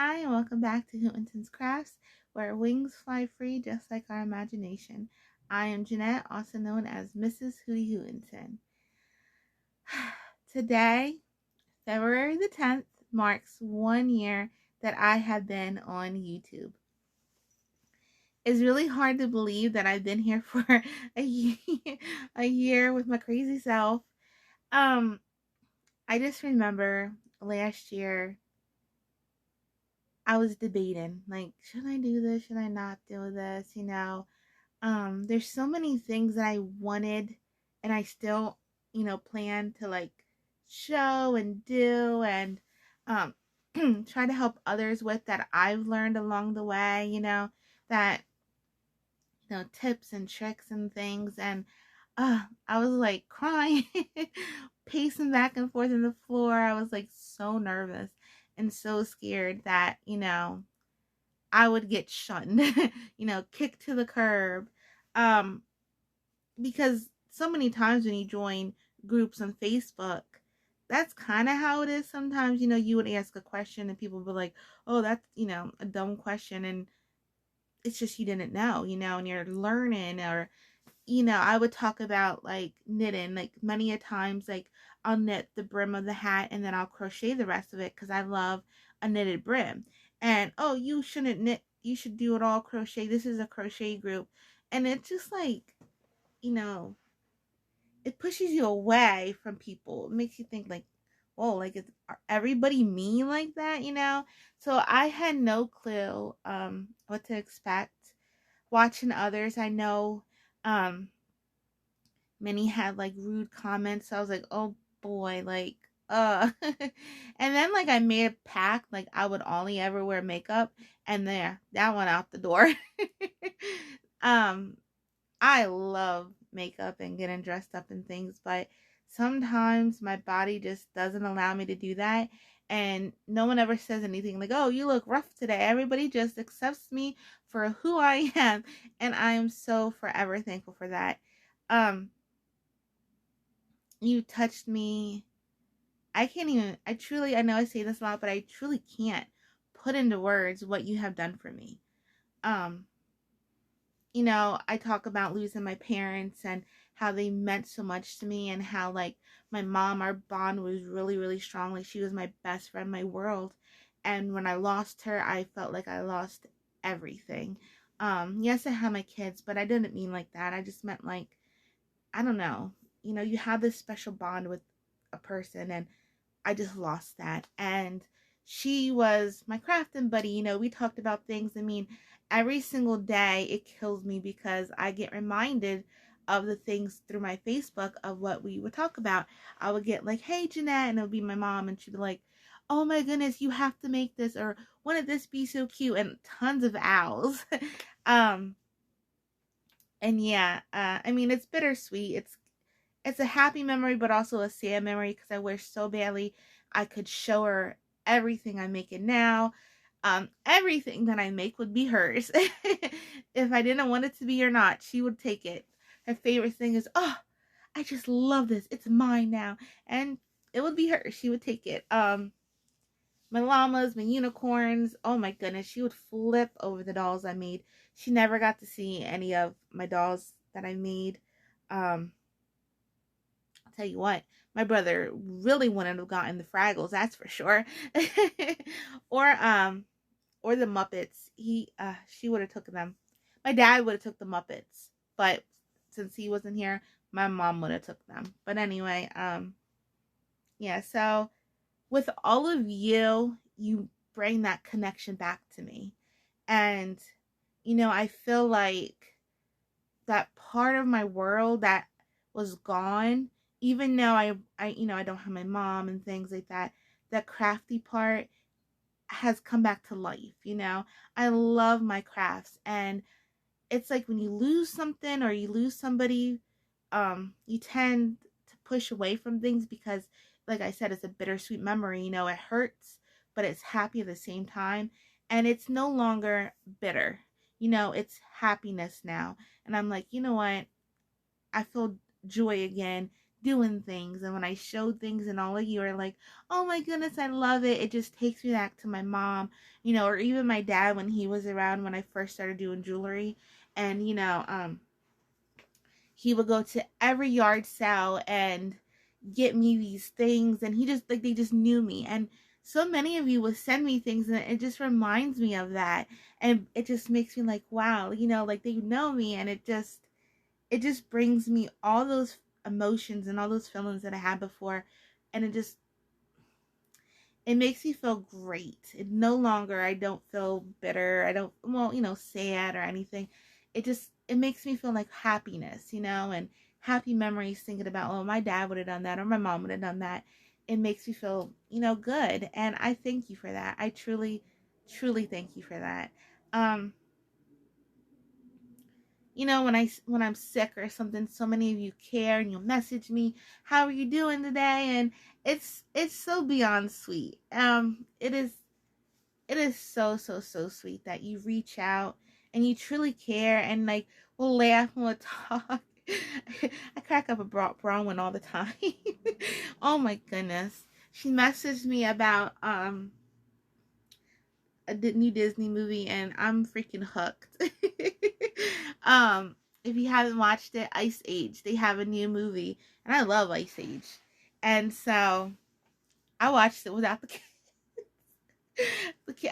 Hi, and welcome back to Hootenton's Crafts, where wings fly free just like our imagination. I am Jeanette, also known as Mrs. Hootie Hootenton. Today, February the 10th, marks 1 year that I have been on YouTube. It's really hard to believe that I've been here for a year with my crazy self. I just remember last year I was debating, like, should I do this? Should I not do this? There's so many things that I wanted and I still, plan to like show and do and um try to help others with that I've learned along the way, that tips and tricks and things. And I was like crying, pacing back and forth on the floor. I was like so nervous and so scared that, I would get shunned, kicked to the curb. Um, because so many times when you join groups on Facebook, that's kind of how it is sometimes. You would ask a question and people would be like, oh, that's, a dumb question. And it's just you didn't know, and you're learning. Or, I would talk about like knitting, like many a times, like I'll knit the brim of the hat and then I'll crochet the rest of it because I love a knitted brim. And, oh, you shouldn't knit, you should do it all crochet. This is a crochet group. And it's just like, you know, it pushes you away from people. It makes you think like, whoa, like is everybody mean like that, So I had no clue what to expect. Watching others, I know many had like rude comments. So I was like, oh boy, like and then like I made a pact like I would only ever wear makeup, and there that went out the door. um I love makeup and getting dressed up and things, but sometimes my body just doesn't allow me to do that. And no one ever says anything like, oh, you look rough today. Everybody just accepts me for who I am. And I am so forever thankful for that. You touched me. I know I say this a lot, but I truly can't put into words what you have done for me. Um, I talk about losing my parents and how they meant so much to me, and how like my mom, our bond was really, really strong. Like she was my best friend, my world. And when I lost her, I felt like I lost everything. Yes, I had my kids, but I didn't mean like that. I just meant like, I don't know, you have this special bond with a person, and I just lost that. And she was my crafting buddy. We talked about things. I mean, every single day it kills me because I get reminded of the things through my Facebook of what we would talk about. I would get like, hey, Jeanette, and it would be my mom, and she'd be like, oh my goodness, you have to make this, or wouldn't this be so cute? And tons of owls. um, and yeah, I mean, it's bittersweet. It's a happy memory, but also a sad memory because I wish so badly I could show her everything I'm making now. Everything that I make would be hers. If I didn't want it to be or not, she would take it. Her favorite thing is, oh, I just love this. It's mine now. And it would be hers. She would take it. My llamas, my unicorns, oh my goodness, she would flip over the dolls I made. She never got to see any of my dolls that I made. I'll tell you what, my brother really wouldn't have gotten the Fraggles, that's for sure. or the Muppets. She would have took them. My dad would have took the Muppets, but since he wasn't here, my mom would have took them. But anyway, yeah. So with all of you, you bring that connection back to me, and I feel like that part of my world that was gone, even though I don't have my mom and things like that, that crafty part has come back to life. I love my crafts, and it's like when you lose something or you lose somebody, you tend to push away from things because, like I said, it's a bittersweet memory. It hurts, but it's happy at the same time, and it's no longer bitter. It's happiness now. And I'm like, you know what? I feel joy again doing things, and when I show things and all of you are like, oh my goodness, I love it, it just takes me back to my mom, or even my dad when he was around when I first started doing jewelry. And he would go to every yard sale and get me these things, and he just like, they just knew me. And so many of you will send me things, and it just reminds me of that, and it just makes me like, wow, like they know me, and it just brings me all those emotions and all those feelings that I had before, and it makes me feel great. It no longer, I don't feel bitter. I don't, well, sad or anything. It makes me feel like happiness, and happy memories, thinking about, oh, my dad would have done that, or my mom would have done that. It makes me feel, good. And I thank you for that. I truly, truly thank you for that. When I'm sick or something, so many of you care, and you'll message me, how are you doing today? And it's so beyond sweet. It is so, so, so sweet that you reach out and you truly care, and like, we'll laugh and we'll talk. I crack up a Bronwyn all the time. Oh my goodness. She messaged me about a new Disney movie, and I'm freaking hooked. If you haven't watched it, Ice Age, they have a new movie, and I love Ice Age. And so I watched it without the kid.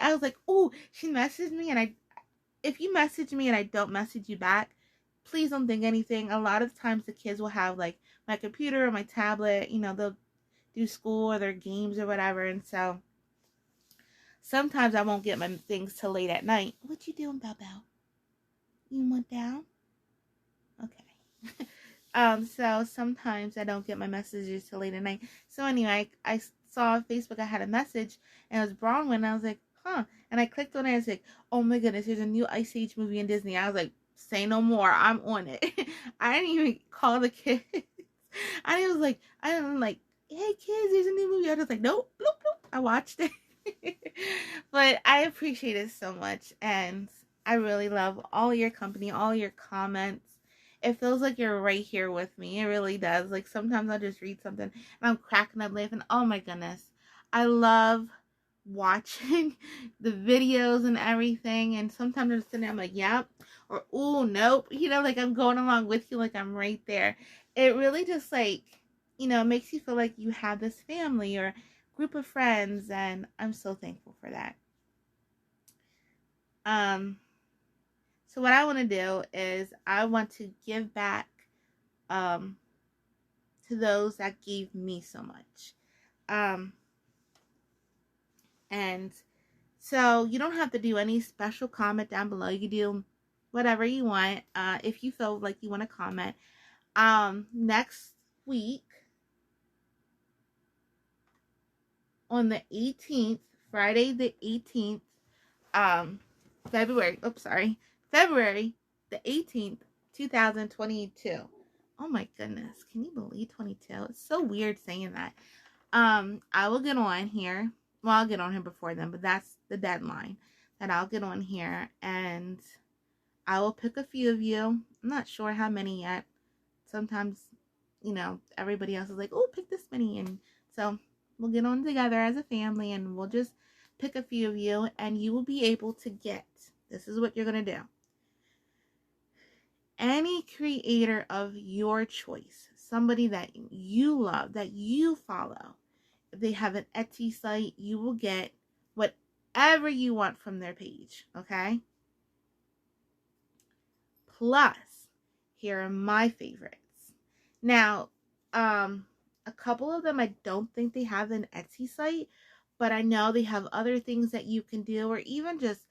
I was like, oh, she messaged me, and if you message me and I don't message you back, please don't think anything. A lot of times the kids will have like my computer or my tablet, they'll do school or their games or whatever, and so sometimes I won't get my things till late at night. What you doing, Bell? You went down? Okay. So sometimes I don't get my messages till late at night. So anyway, I saw on Facebook I had a message, and it was Bronwyn, and I was like, huh. And I clicked on it, and it's like, oh my goodness, there's a new Ice Age movie in Disney. I was like, say no more, I'm on it. I didn't even call the kids. I was like, hey kids, there's a new movie. I was like, nope, nope, nope. I watched it. But I appreciate it so much, and I really love all your company, all your comments. It feels like you're right here with me. It really does. Like, sometimes I'll just read something and I'm cracking up laughing. Oh my goodness. I love watching the videos and everything. And sometimes I'm sitting there, I'm like, yep. Or, oh, nope. Like I'm going along with you, like I'm right there. It really just like, makes you feel like you have this family or group of friends. And I'm so thankful for that. So what I want to do is I want to give back to those that gave me so much. And so you don't have to do any special comment down below. You can do whatever you want. If you feel like you want to comment. Next week on the 18th, Friday the 18th, February the 18th, 2022. Oh my goodness. Can you believe 22? It's so weird saying that. I will get on here. Well, I'll get on here before then, but that's the deadline that I'll get on here, and I will pick a few of you. I'm not sure how many yet. Sometimes, everybody else is like, oh, pick this many. And so we'll get on together as a family, and we'll just pick a few of you, and you will be able to get, this is what you're going to do. Any creator of your choice, somebody that you love, that you follow, if they have an Etsy site, you will get whatever you want from their page, okay? Plus, here are my favorites. Now, a couple of them, I don't think they have an Etsy site, but I know they have other things that you can do, or even just,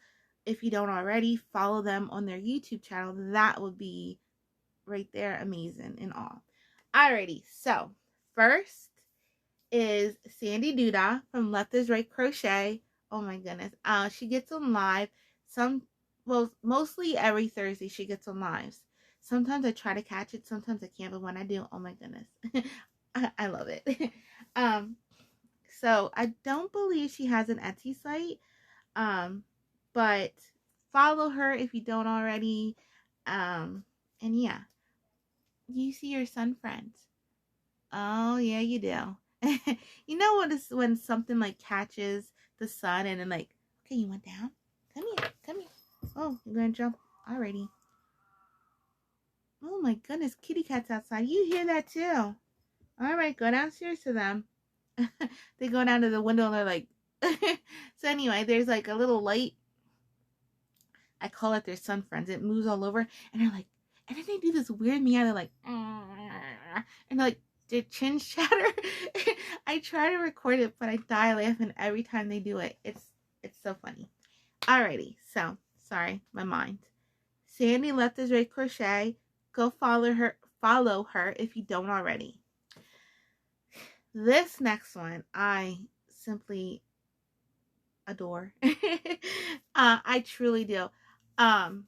if you don't already, follow them on their YouTube channel. That would be right there amazing and all. Alrighty, so first is Sandy Duda from Left is Right Crochet. Oh my goodness. She gets on live mostly every Thursday she gets on lives. Sometimes I try to catch it, sometimes I can't, but when I do, oh my goodness. I love it. So I don't believe she has an Etsy site. But follow her if you don't already. And yeah. You see your son friends. Oh, yeah, you do. You know what is when something like catches the sun and then like, okay, you went down? Come here, come here. Oh, you're gonna jump? Alrighty. Oh my goodness, kitty cat's outside. You hear that too. Alright, go downstairs to them. They go down to the window and they're like, so anyway, there's like a little light. I call it their sun friends. It moves all over and they're like, and then they do this weird meow. They're like, and like, their chins chatter. I try to record it, but I die laughing every time they do it. It's so funny. Alrighty, so sorry, my mind. Sandy left us right crochet. Go follow her if you don't already. This next one I simply adore. I truly do. And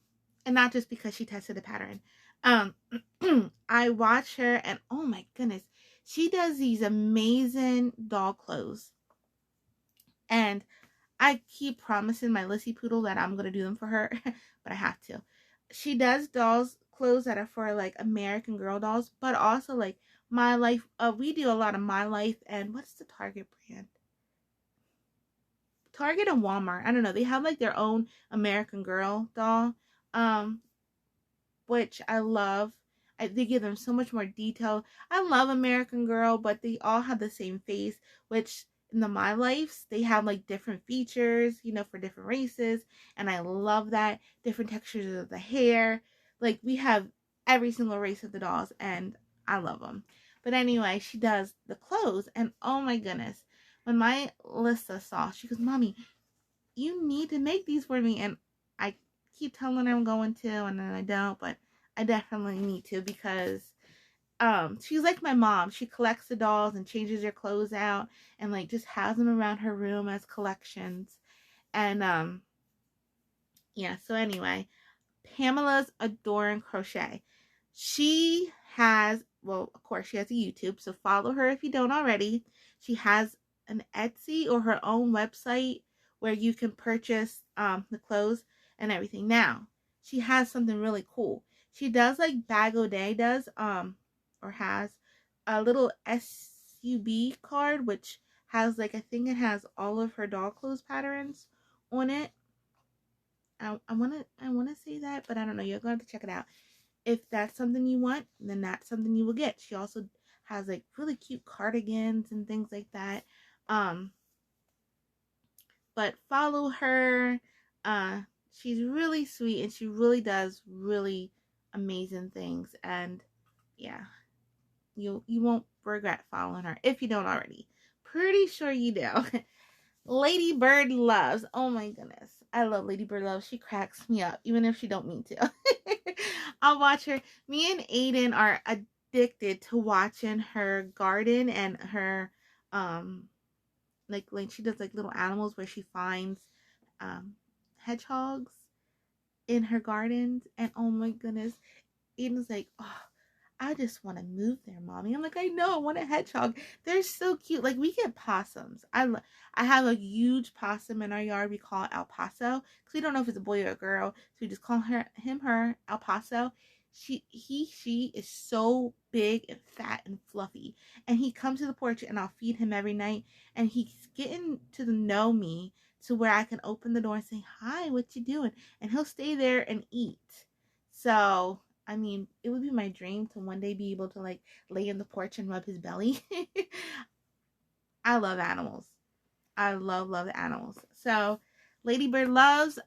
not just because she tested the pattern. I watch her and oh my goodness, she does these amazing doll clothes. And I keep promising my Lissy Poodle that I'm gonna do them for her, but I have to. She does dolls clothes that are for like American Girl dolls, but also like My Life. We do a lot of My Life and what's the Target brand? Target and Walmart. I don't know. They have like their own American Girl doll, which I love. They give them so much more detail. I love American Girl, but they all have the same face, which in the My Lives, they have like different features, you know, for different races. And I love that. Different textures of the hair. Like we have every single race of the dolls and I love them. But anyway, she does the clothes and oh my goodness. When my Lissa saw, she goes, Mommy, you need to make these for me. And I keep telling her I'm going to and then I don't, but I definitely need to because she's like my mom. She collects the dolls and changes their clothes out and like just has them around her room as collections. And yeah, so anyway, Pamela's Adoring Crochet. She has, well, of course she has a YouTube, so follow her if you don't already. She has an Etsy or her own website where you can purchase the clothes and everything. Now, she has something really cool. She does like Bag O' Day does, or has a little SUB card, which has like, I think it has all of her doll clothes patterns on it. I wanna say that, but I don't know. You're going to have to check it out. If that's something you want, then that's something you will get. She also has like really cute cardigans and things like that. But follow her. She's really sweet and she really does really amazing things. And yeah, you won't regret following her if you don't already. Pretty sure you do. Lady Bird Loves. Oh my goodness. I love Lady Bird Loves. She cracks me up, even if she don't mean to. I'll watch her. Me and Aiden are addicted to watching her garden and her like she does like little animals where she finds hedgehogs in her gardens. And oh my goodness, Aiden's like, oh, I just want to move there, Mommy. I'm like, I know, I want a hedgehog. They're so cute. Like, we get possums. I have a huge possum in our yard. We call it El Paso because we don't know if it's a boy or a girl. So we just call her El Paso. She is so big and fat and fluffy. And he comes to the porch and I'll feed him every night. And he's getting to know me to where I can open the door and say, hi, what you doing? And he'll stay there and eat. So I mean, it would be my dream to one day be able to like lay in the porch and rub his belly. I love animals. I love animals. So Lady Bird Loves,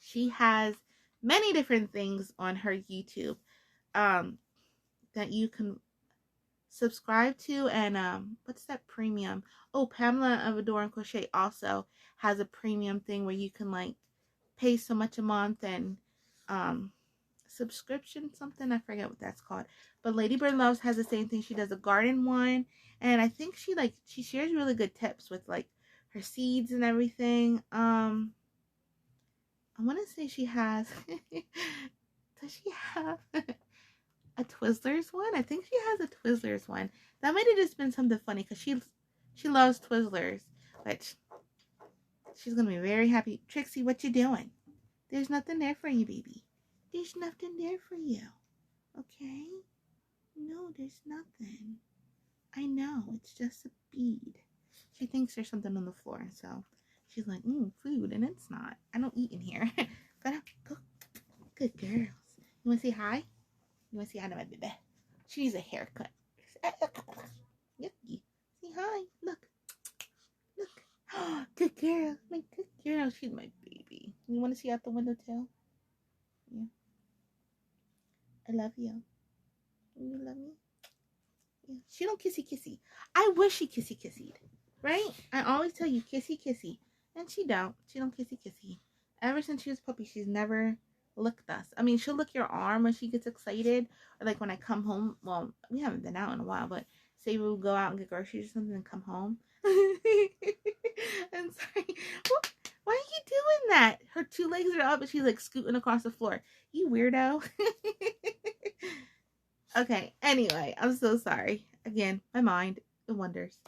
she has many different things on her YouTube that you can subscribe to. And what's that premium? Oh, Pamela of Adoring Crochet also has a premium thing where you can like pay so much a month and subscription something, I forget what that's called. But Lady Bird Loves has the same thing. She does a garden one, and I think she shares really good tips with like her seeds and everything. I want to say she has does she have a Twizzlers one? I think she has a Twizzlers one. That might have just been something funny because she loves Twizzlers, which she's gonna be very happy. Trixie, what you doing? There's nothing there for you, baby. There's nothing there for you. Okay? No, there's nothing. I know, it's just a bead. She thinks there's something on the floor, so she's like, food, and it's not. I don't eat in here. Go, go. Good girls. You want to say hi? You want to say hi to my baby? She needs a haircut. Yucky. Say hi. Look. Look. Good girl. My good girl. She's my baby. You want to see out the window too? Yeah. I love you. You love me? Yeah. She don't kissy. I wish she kissy. Right? I always tell you kissy. And she don't. She don't kissy. Ever since she was a puppy, she's never licked us. I mean, she'll lick your arm when she gets excited. Or like when I come home. Well, we haven't been out in a while, but say we'll go out and get groceries or something and come home. I'm sorry. Why are you doing that? Her two legs are up and she's like scooting across the floor. You weirdo. Okay, anyway, I'm so sorry. Again, my mind, it wonders.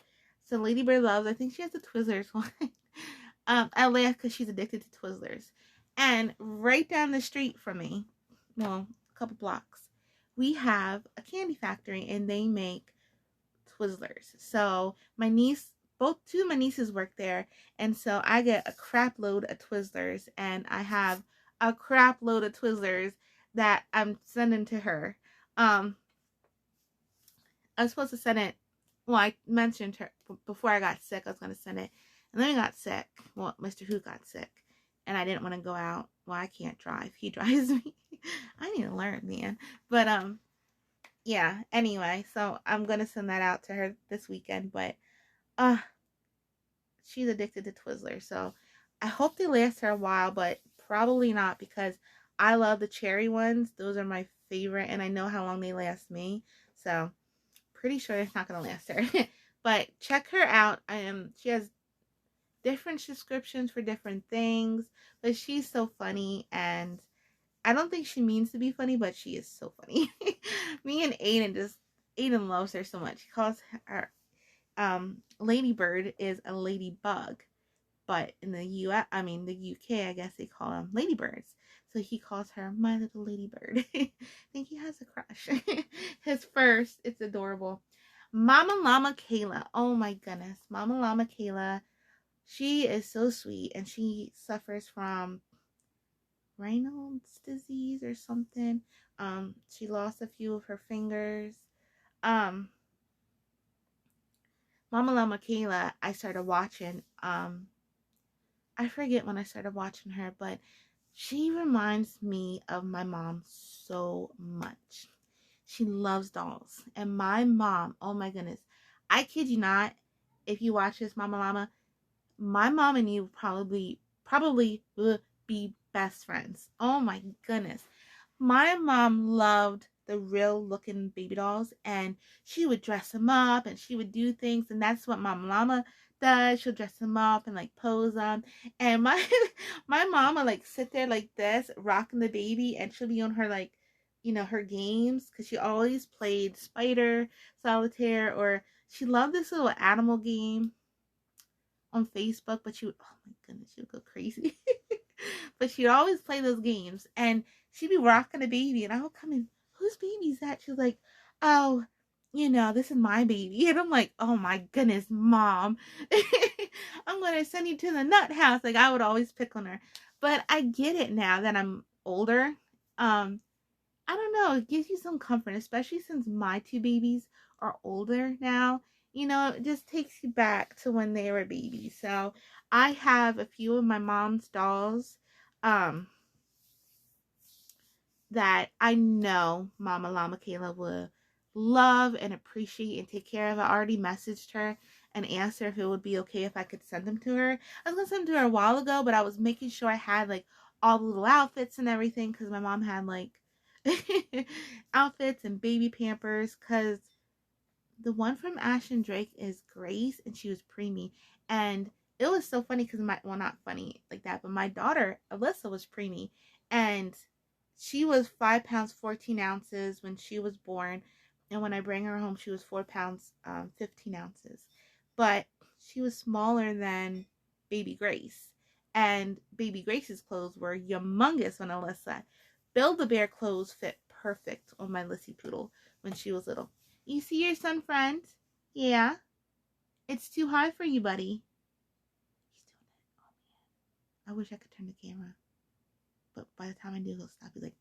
So Ladybird loves, I think she has the Twizzlers one. I laugh because she's addicted to Twizzlers. And right down the street from me, well, a couple blocks, we have a candy factory and they make Twizzlers. So my niece, two of my nieces work there, and so I get a crap load of Twizzlers, and I have a crap load of Twizzlers that I'm sending to her. I was supposed to send it. Well, I mentioned her before I got sick. I was going to send it, and then I got sick. Well, Mr. Who got sick, and I didn't want to go out. Well, I can't drive. He drives me. I need to learn, man. But yeah. Anyway, so I'm gonna send that out to her this weekend. But she's addicted to Twizzlers, so I hope they last her a while, but probably not because I love the cherry ones. Those are my favorite, and I know how long they last me. So pretty sure it's not gonna last her. But check her out. She has different subscriptions for different things, but she's so funny, and I don't think she means to be funny, but she is so funny. Me and Aiden loves her so much. He calls her Ladybird is a ladybug, but in the UK, I guess they call them ladybirds. So he calls her my little ladybird. I think he has a crush. His first, it's adorable. Mama Llama Kayla. Oh my goodness. Mama Llama Kayla. She is so sweet, and she suffers from Raynaud's disease or something. She lost a few of her fingers. Mama Llama Kayla, I started watching. I forget when I started watching her, but she reminds me of my mom so much. She loves dolls. And my mom, oh my goodness, I kid you not, if you watch this, Mama Llama, my mom and you probably would be best friends. Oh my goodness. My mom loved the real looking baby dolls, and she would dress them up and she would do things, and that's what Mama Llama does. She'll dress them up and like pose them, and my mama like sit there like this rocking the baby, and she'll be on her like her games, because she always played Spider, Solitaire, or she loved this little animal game on Facebook, but she would, oh my goodness, she would go crazy. But she'd always play those games, and she'd be rocking a baby, and I would come in, whose baby is that? She's like, oh, this is my baby. And I'm like, oh my goodness, Mom. I'm going to send you to the nut house. Like, I would always pick on her. But I get it now that I'm older. I don't know, it gives you some comfort, especially since my two babies are older now. It just takes you back to when they were babies. So I have a few of my mom's dolls that I know Mama Llama Kayla will love and appreciate and take care of. I already messaged her and asked her if it would be okay if I could send them to her. I was going to send them to her a while ago, but I was making sure I had like all the little outfits and everything, because my mom had like outfits and baby pampers, because the one from Ash and Drake is Grace, and she was preemie, and it was so funny because not funny like that, but my daughter Alyssa was preemie, and she was 5 pounds 14 ounces when she was born, and when I bring her home she was 4 pounds 15 ounces, but she was smaller than baby Grace, and baby Grace's clothes were humongous on Alyssa. Build-A-Bear clothes fit perfect on my Lissy Poodle. when she was little. You see your son, friend? Yeah. It's too high for you, buddy. He's doing it. Oh, man. I wish I could turn the camera. But by the time I do, he'll stop. He's like...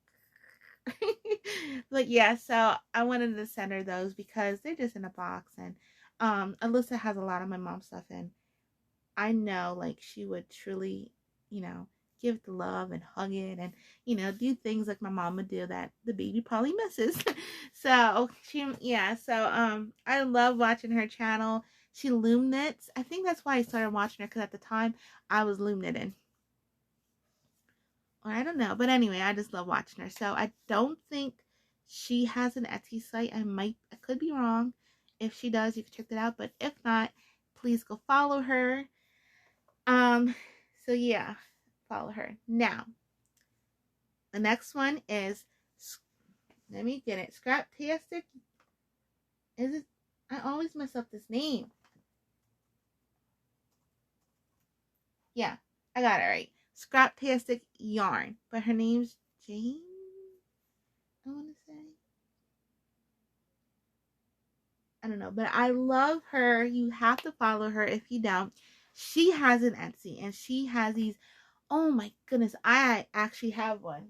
But yeah, so I wanted to send her those because they're just in a box. And Alyssa has a lot of my mom's stuff. And I know, like, she would truly, you know, give it the love and hug it and, you know, do things like my mom would do that the baby probably misses. So I love watching her channel. She loom knits. I think that's why I started watching her, because at the time I was loom knitting. Or I don't know, but anyway, I just love watching her. So I don't think she has an Etsy site. I could be wrong. If she does, you can check that out. But if not, please go follow her. So yeah, follow her. Now, the next one is, let me get it, Scraptastic. Is it? I always mess up this name. Yeah, I got it right. Scraptastic Yarn, but her name's Jane, I want to say. I don't know, but I love her. You have to follow her if you don't. She has an Etsy, and she has these, oh my goodness, I actually have one.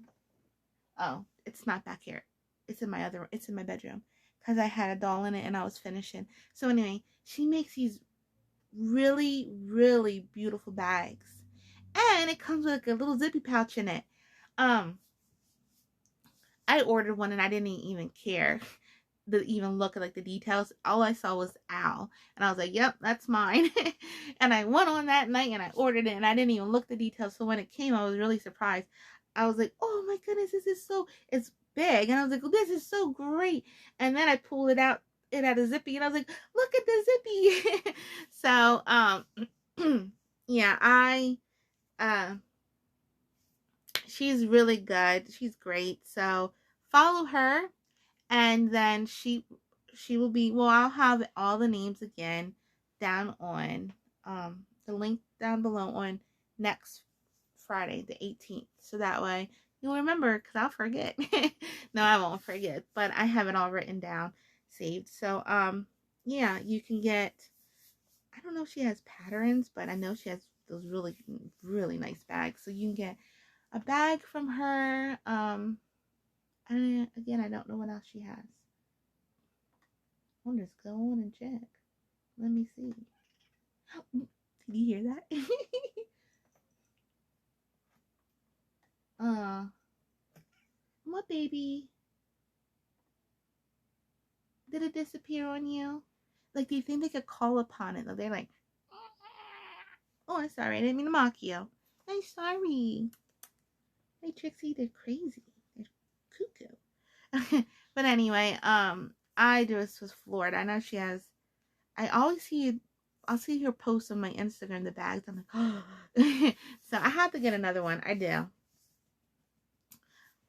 Oh, it's not back here. It's in my bedroom, because I had a doll in it and I was finishing. So anyway, she makes these really, really beautiful bags. And it comes with like a little zippy pouch in it. I ordered one and I didn't even care to even look at like the details. All I saw was owl, and I was like, yep, that's mine. And I went on that night and I ordered it, and I didn't even look the details. So when it came, I was really surprised. I was like, oh my goodness, it's big. And I was like, oh, this is so great. And then I pulled it out. It had a zippy, and I was like, look at the zippy. So yeah, she's really good. She's great. So follow her. And then she will be, well, I'll have all the names again down on the link down below on next Friday, the 18th. So that way you'll remember, because I'll forget. No, I won't forget, but I have it all written down, saved. So yeah, you can get, I don't know if she has patterns, but I know she has those really, really nice bags. So you can get a bag from her. And again, I don't know what else she has. I'll just go on and check. Let me see. Did you hear that? My baby. Did it disappear on you? Like, do you think they could call upon it? They're like, oh, I'm sorry. I didn't mean to mock you. I'm sorry. Hey, Trixie, they're crazy. They're cuckoo. But anyway, I just was floored. I know she has, I'll see her post on my Instagram, the bags. I'm like, oh. So I have to get another one. I do.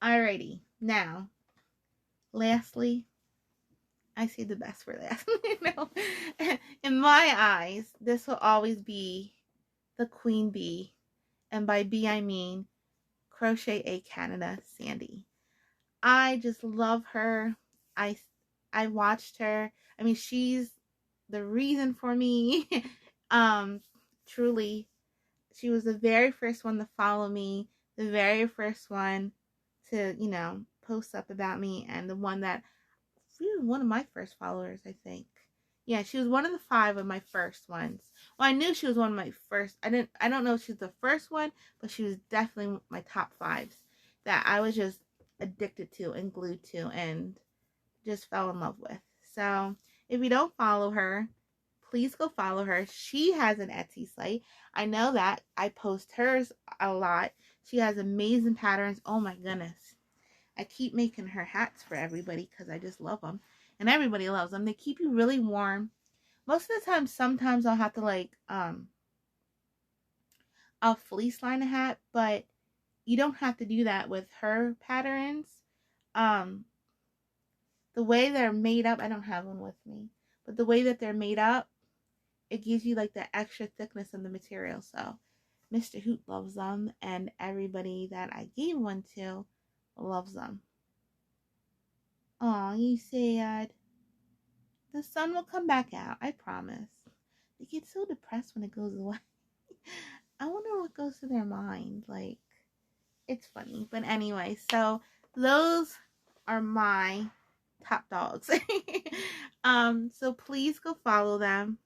Alrighty. Now, lastly, I say the best for last. In my eyes, this will always be the queen bee. And by bee, I mean Crochet A Canada Sandy. I just love her. I watched her. I mean, she's the reason for me. Truly, she was the very first one to follow me, the very first one to, you know, post up about me, and the one that, she was one of my first followers, I think. Yeah, she was one of the 5 of my first ones. Well, I knew she was one of my first. I don't know if she's the first one, but she was definitely my top 5s that I was just addicted to and glued to and just fell in love with. So if you don't follow her, please go follow her. She has an Etsy site. I know that. I post hers a lot. She has amazing patterns. Oh my goodness. I keep making her hats for everybody because I just love them. And everybody loves them. They keep you really warm. Most of the time, sometimes I'll have to like, I'll fleece line a hat, but you don't have to do that with her patterns. The way they're made up, I don't have one with me, but the way that they're made up, it gives you like the extra thickness of the material. So Mr. Hoot loves them, and everybody that I gave one to loves them. Aw, you sad. The sun will come back out, I promise. They get so depressed when it goes away. I wonder what goes through their mind. Like, it's funny. But anyway, so those are my top dogs. So please go follow them.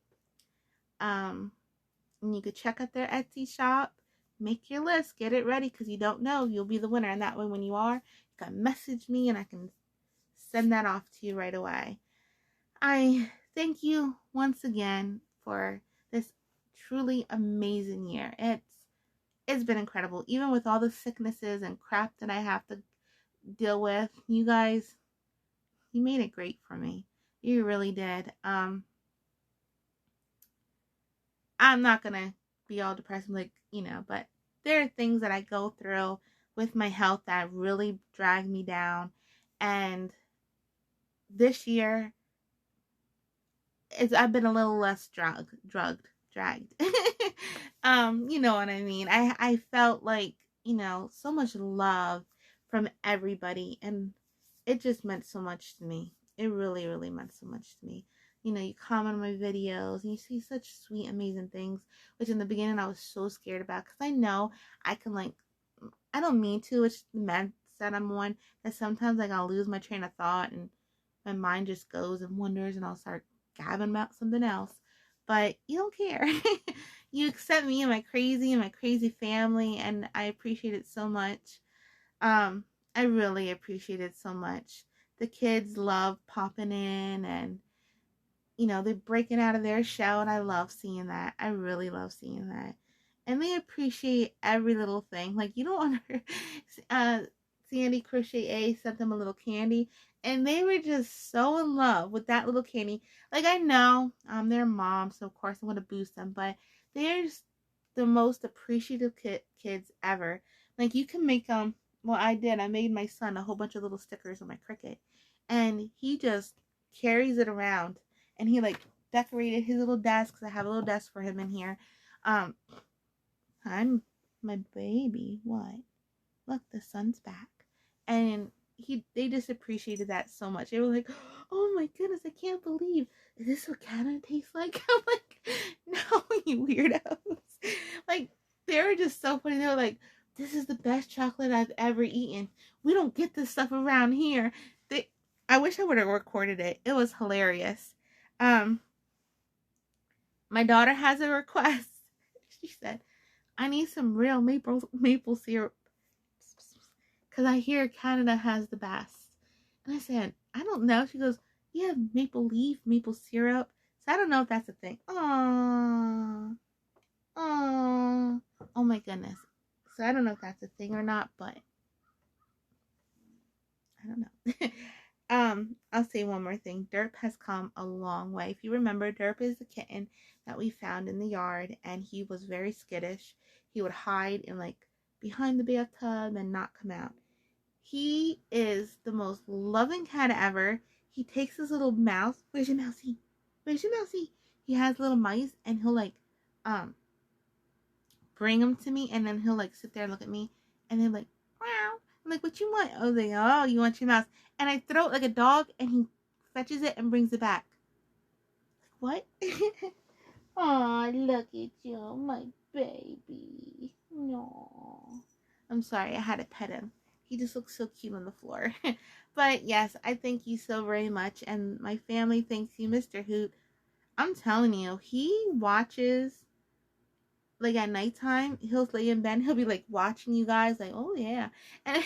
And you could check out their Etsy shop. Make your list. Get it ready because you don't know. You'll be the winner. And that way, when you are, you can message me and I can send that off to you right away. I thank you once again for this truly amazing year. It's been incredible. Even with all the sicknesses and crap that I have to deal with, you guys, you made it great for me. You really did. I'm not gonna be all depressed, like, but there are things that I go through with my health that really drag me down. And this year, I've been a little less dragged. You know what I mean? I felt like, so much love from everybody, and it just meant so much to me. It really, really meant so much to me. You comment on my videos and you see such sweet, amazing things, which in the beginning I was so scared about because I know I can, like, I don't mean to, it's the mindset I'm on, that sometimes, like, I'll lose my train of thought and my mind just goes and wanders and I'll start gabbing about something else. But you don't care. You accept me and my crazy family, and I appreciate it so much. I really appreciate it so much. The kids love popping in and they're breaking out of their shell, and I love seeing that. I really love seeing that. And they appreciate every little thing. Like, you don't want Sandy Crochet A sent them a little candy, and they were just so in love with that little candy. Like, I know they're moms, so of course I'm going to boost them, but they're just the most appreciative kids ever. Like, you can make them, well, I did. I made my son a whole bunch of little stickers on my Cricut, and he just carries it around. And he, like, decorated his little desk, because I have a little desk for him in here. I'm my baby. What? Look, the sun's back. And they just appreciated that so much. They were like, oh my goodness, I can't believe, is this what Canada tastes like? I'm like, no, you weirdos. Like, they were just so funny. They were like, this is the best chocolate I've ever eaten. We don't get this stuff around here. I wish I would have recorded it. It was hilarious. My daughter has a request. She said, I need some real maple syrup, because I hear Canada has the best. And I said, I don't know. She goes, yeah, maple leaf, maple syrup. So I don't know if that's a thing. Aww. Oh my goodness. So I don't know if that's a thing or not, but I don't know. I'll say one more thing. Derp has come a long way. If you remember, Derp is the kitten that we found in the yard, and he was very skittish. He would hide in, like, behind the bathtub and not come out. He is the most loving cat ever. He takes his little mouse. Where's your mousey? Where's your mousey? He has little mice, and he'll, like, bring them to me, and then he'll, like, sit there and look at me, and then, like, wow. I'm like, what you want? Oh, they, oh, you want your mouse? And I throw it like a dog, and he fetches it and brings it back. Like, what? Aw, look at you, my baby. No. I'm sorry, I had to pet him. He just looks so cute on the floor. But yes, I thank you so very much, and my family thanks you, Mr. Hoot. I'm telling you, he watches, like, at nighttime, he'll lay in bed and he'll be, like, watching you guys, like, oh yeah. And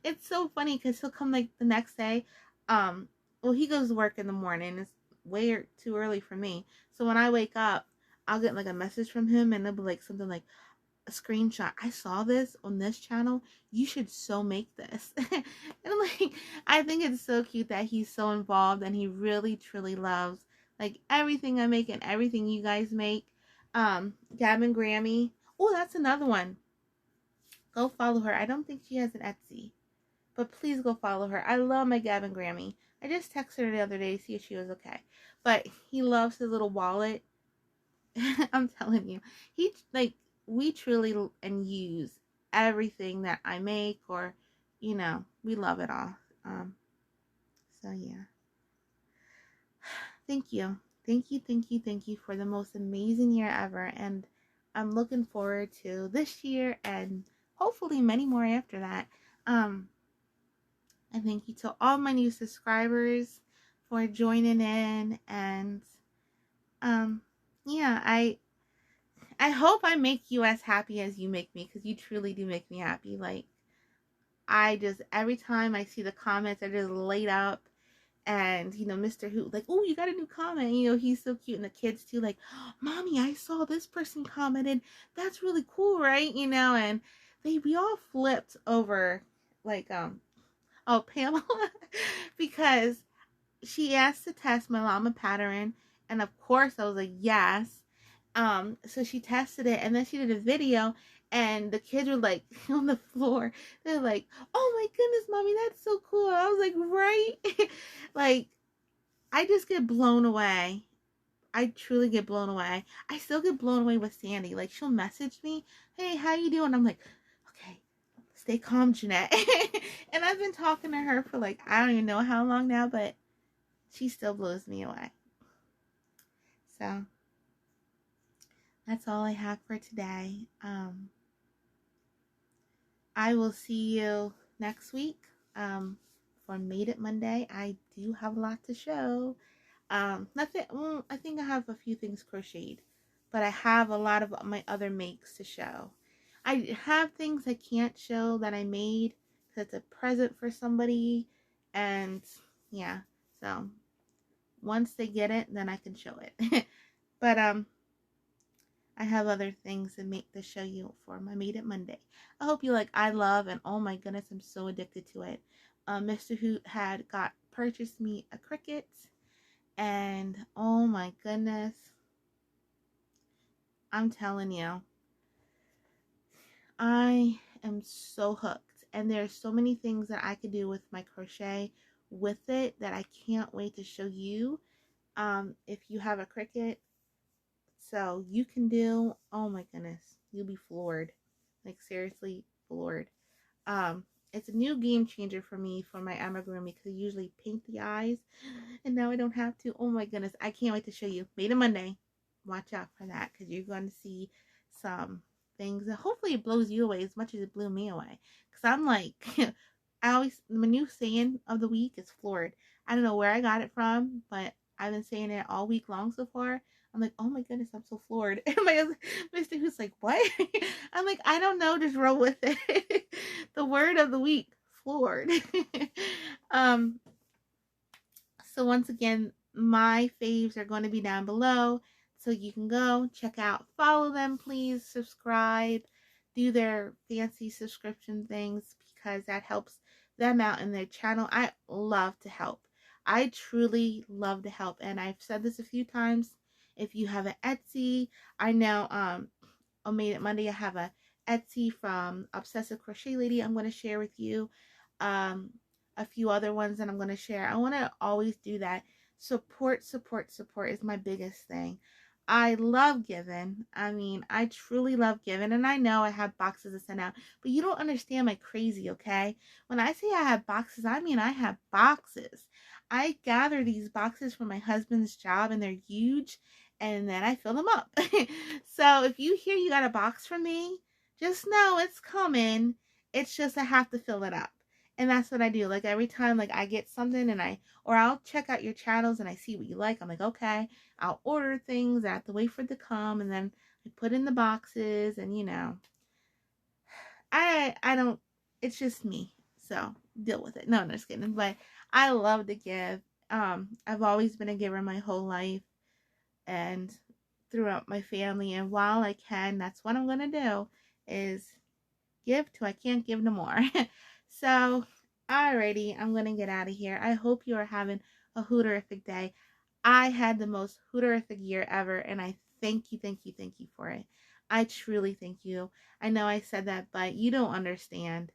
it's so funny because he'll come, like, the next day. Well, he goes to work in the morning. It's way too early for me. So when I wake up, I'll get, like, a message from him, and it'll be, like, something like, a screenshot. I saw this on this channel. You should so make this. And I'm like, I think it's so cute that he's so involved, and he really, truly loves, like, everything I make and everything you guys make. Gabbing Grammy. Oh, that's another one. Go follow her. I don't think she has an Etsy, but please go follow her. I love my Gabbing Grammy. I just texted her the other day to see if she was okay. But he loves his little wallet. I'm telling you, he, like, we truly and use everything that I make, or we love it all. So yeah. Thank you. Thank you, thank you, thank you for the most amazing year ever. And I'm looking forward to this year and hopefully many more after that. And thank you to all my new subscribers for joining in. And yeah, I hope I make you as happy as you make me, because you truly do make me happy. Like, I just, every time I see the comments, I just light up. And, you know, Mr. Hoot, like, oh, you got a new comment. You know, he's so cute. And the kids, too, like, oh, Mommy, I saw this person commented. That's really cool, right? You know, and we all flipped over, like, Pamela, because she asked to test my llama pattern. And, of course, I was like, yes. So she tested it, and then she did a video, and the kids were like on the floor. They're like, "Oh my goodness, Mommy, that's so cool!" I was like, "Right?" Like, I just get blown away. I truly get blown away. I still get blown away with Sandy. Like, she'll message me, "Hey, how you doing?" I'm like, "Okay, stay calm, Jeanette." And I've been talking to her for like, I don't even know how long now, but she still blows me away. So that's all I have for today. I will see you next week for Made It Monday. I do have a lot to show. Nothing. I think I have a few things crocheted, but I have a lot of my other makes to show. I have things I can't show that I made because it's a present for somebody, and yeah. So once they get it, then I can show it. But I have other things to make to show you for my Made It Monday. I hope you like I love, and oh my goodness, I'm so addicted to it. Mr. Hoot had purchased me a Cricut, and oh my goodness, I'm telling you, I am so hooked. And there's so many things that I could do with my crochet with it that I can't wait to show you. If you have a Cricut, so you can do, oh my goodness, you'll be floored. Like, seriously floored. It's a new game changer for me for my amigurumi, because I usually paint the eyes, and now I don't have to. Oh my goodness, I can't wait to show you. Made It Monday. Watch out for that, because you're going to see some things that hopefully it blows you away as much as it blew me away. Because I'm like, my new saying of the week is floored. I don't know where I got it from, but I've been saying it all week long so far. I'm like, oh my goodness, I'm so floored. And my husband, Mr. Who's like, what? I'm like, I don't know, just roll with it. The word of the week, floored. So once again, my faves are going to be down below, so you can go check out, follow them, please, subscribe, do their fancy subscription things, because that helps them out in their channel. I love to help. I truly love to help, and I've said this a few times. If you have an Etsy, I know on Made It Monday I have a Etsy from Obsessive Crochet Lady I'm going to share with you. A few other ones that I'm going to share. I want to always do that. Support is my biggest thing. I love giving. I mean, I truly love giving, and I know I have boxes to send out, but you don't understand my crazy, okay? When I say I have boxes, I mean I have boxes. I gather these boxes from my husband's job, and they're huge, and then I fill them up. So if you hear you got a box from me, just know it's coming. It's just I have to fill it up. And that's what I do. Like, every time, like, I get something, and I'll check out your channels and I see what you like. I'm like, okay, I'll order things. I have to wait for it to come, and then I put in the boxes, and you know, I don't, it's just me. So deal with it. No, I'm just kidding. But I love to give. I've always been a giver my whole life, and throughout my family. And while I can, that's what I'm going to do, is give till I can't give no more. So, alrighty, I'm going to get out of here. I hope you are having a Hooteriffic day. I had the most Hooteriffic year ever, and I thank you for it. I truly thank you. I know I said that, but you don't understand.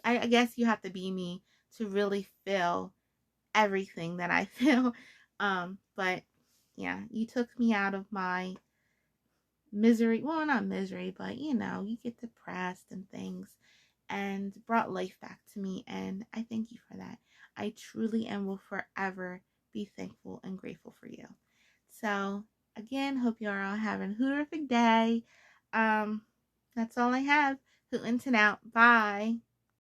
I guess you have to be me to really feel everything that I feel. But yeah, you took me out of my misery. Well, not misery, but you know, you get depressed and things, and brought life back to me, and I thank you for that. I truly and will forever be thankful and grateful for you. So again, hope you are all having a hooterific day. That's all I have. Hootin' out. Bye.